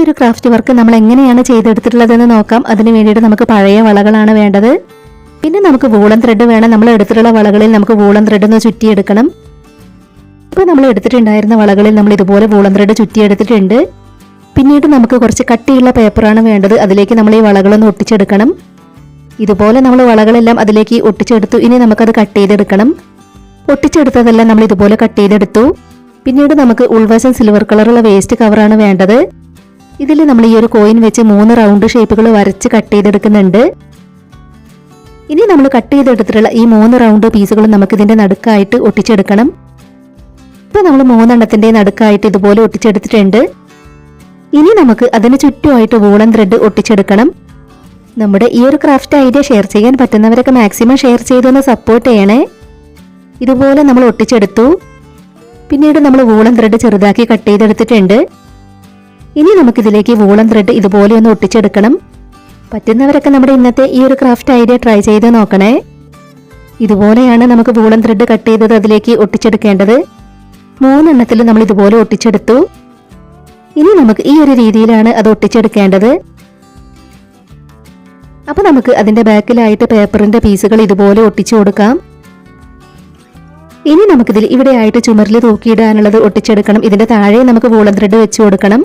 ഒരു craft work നമ്മൾ എങ്ങനെയാണ് ചെയ്തെടുത്തിട്ടുള്ളതെന്ന് നോക്കാം. അതിന് വേണ്ടിയിട്ട് നമുക്ക് പഴയ വളകളാണ് വേണ്ടത്. പിന്നെ നമുക്ക് വൂളൻ ത്രെഡ് വേണം. നമ്മൾ എടുത്തിട്ടുള്ള വളകളിൽ നമുക്ക് വൂളൻ ത്രെഡ് ഒന്ന് ചുറ്റിയെടുക്കണം. ഇപ്പോൾ നമ്മൾ എടുത്തിട്ടുണ്ടായിരുന്ന വളകളിൽ നമ്മൾ ഇതുപോലെ വൂളൻ ത്രെഡ് ചുറ്റിയെടുത്തിട്ടുണ്ട്. പിന്നീട് നമുക്ക് കുറച്ച് കട്ടിയുള്ള പേപ്പറാണ് വേണ്ടത്. അതിലേക്ക് നമ്മൾ ഈ വളകളൊന്ന് ഒട്ടിച്ചെടുക്കണം. ഇതുപോലെ നമ്മൾ വളകളെല്ലാം അതിലേക്ക് ഒട്ടിച്ചെടുത്തു. ഇനി നമുക്കത് കട്ട് ചെയ്തെടുക്കണം. ഒട്ടിച്ചെടുത്തതെല്ലാം നമ്മൾ ഇതുപോലെ കട്ട് ചെയ്തെടുത്തു. പിന്നീട് നമുക്ക് ഉൾവശം സിൽവർ കളറുള്ള വേസ്റ്റ് കവറാണ് വേണ്ടത്. ഇതിൽ നമ്മൾ ഈ ഒരു കോയിൻ വെച്ച് 3 റൗണ്ട് ഷേപ്പുകൾ വരച്ച് കട്ട് ചെയ്തെടുക്കുന്നുണ്ട്. ഇനി നമ്മൾ കട്ട് ചെയ്തെടുത്തിട്ടുള്ള ഈ 3 റൗണ്ട് പീസുകൾ നമുക്ക് ഇതിന്റെ നടുക്കായിട്ട് ഒട്ടിച്ചെടുക്കണം. ഇപ്പോൾ നമ്മൾ 3 എണ്ണത്തിന്റെ നടുക്കായിട്ട് ഇതുപോലെ ഒട്ടിച്ചെടുത്തിട്ടുണ്ട്. ഇനി നമുക്ക് അതിന് ചുറ്റുമായിട്ട് വൂളൻ ത്രെഡ് ഒട്ടിച്ചെടുക്കണം. നമ്മുടെ ഈ ഒരു ക്രാഫ്റ്റ് ഐഡിയ ഷെയർ ചെയ്യാൻ പറ്റുന്നവരൊക്കെ മാക്സിമം ഷെയർ ചെയ്തൊന്ന് സപ്പോർട്ട് ചെയ്യണേ. ഇതുപോലെ നമ്മൾ ഒട്ടിച്ചെടുത്തു. പിന്നീട് നമ്മൾ വൂളൻ ത്രെഡ് ചെറുതാക്കി കട്ട് ചെയ്തെടുത്തിട്ടുണ്ട്. ഇനി നമുക്കിതിലേക്ക് വൂളൻ ത്രെഡ് ഇതുപോലെ ഒന്ന് ഒട്ടിച്ചെടുക്കണം. പറ്റുന്നവരൊക്കെ നമ്മുടെ ഇന്നത്തെ ഈ ഒരു ക്രാഫ്റ്റ് ഐഡിയ ട്രൈ ചെയ്ത് നോക്കണേ. ഇതുപോലെയാണ് നമുക്ക് വൂളൻ ത്രെഡ് കട്ട് ചെയ്തത് അതിലേക്ക് ഒട്ടിച്ചെടുക്കേണ്ടത്. 3 എണ്ണത്തിൽ നമ്മൾ ഇതുപോലെ ഒട്ടിച്ചെടുത്തു. ഇനി നമുക്ക് ഈ ഒരു രീതിയിലാണ് അത് ഒട്ടിച്ചെടുക്കേണ്ടത്. അപ്പോൾ നമുക്ക് അതിന്റെ ബാക്കിലായിട്ട് പേപ്പറിന്റെ പീസുകൾ ഇതുപോലെ ഒട്ടിച്ചു കൊടുക്കാം. ഇനി നമുക്കിതിൽ ഇവിടെ ആയിട്ട് ചുമരിൽ തൂക്കിയിടാനുള്ളത് ഒട്ടിച്ചെടുക്കണം. ഇതിന്റെ താഴെ നമുക്ക് വൂളൻ ത്രെഡ് വെച്ച് കൊടുക്കണം.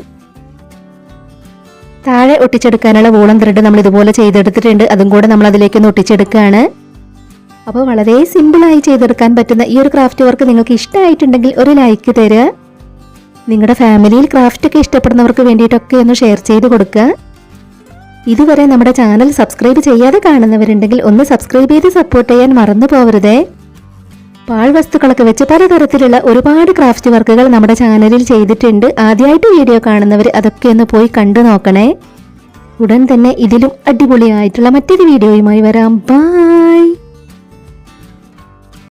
താഴെ ഒട്ടിച്ചെടുക്കാനുള്ള വൂളൻ ത്രെഡ് നമ്മൾ ഇതുപോലെ ചെയ്തെടുത്തിട്ടുണ്ട്. അതും കൂടെ നമ്മൾ അതിലേക്കൊന്ന് ഒട്ടിച്ചെടുക്കുകയാണ്. അപ്പോൾ വളരെ സിമ്പിളായി ചെയ്തെടുക്കാൻ പറ്റുന്ന ഈ ഒരു ക്രാഫ്റ്റ് വർക്ക് നിങ്ങൾക്ക് ഇഷ്ടമായിട്ടുണ്ടെങ്കിൽ ഒരു ലൈക്ക് തരിക. നിങ്ങളുടെ ഫാമിലിയിൽ ക്രാഫ്റ്റ് ഒക്കെ ഇഷ്ടപ്പെടുന്നവർക്ക് വേണ്ടിയിട്ടൊക്കെ ഒന്ന് ഷെയർ ചെയ്ത് കൊടുക്കുക. ഇതുവരെ നമ്മുടെ ചാനൽ സബ്സ്ക്രൈബ് ചെയ്യാതെ കാണുന്നവരുണ്ടെങ്കിൽ ഒന്ന് സബ്സ്ക്രൈബ് ചെയ്ത് സപ്പോർട്ട് ചെയ്യാൻ മറന്നു പോകരുതേ. പാഴ്വസ്തുക്കളൊക്കെ വെച്ച് പലതരത്തിലുള്ള ഒരുപാട് ക്രാഫ്റ്റ് വർക്കുകൾ നമ്മുടെ ചാനലിൽ ചെയ്തിട്ടുണ്ട്. ആദ്യമായിട്ട് വീഡിയോ കാണുന്നവർ അതൊക്കെ ഒന്ന് പോയി കണ്ടു നോക്കണേ. ഉടൻ തന്നെ ഇതിലും അടിപൊളിയായിട്ടുള്ള മറ്റൊരു വീഡിയോയുമായി വരാം. ബൈ.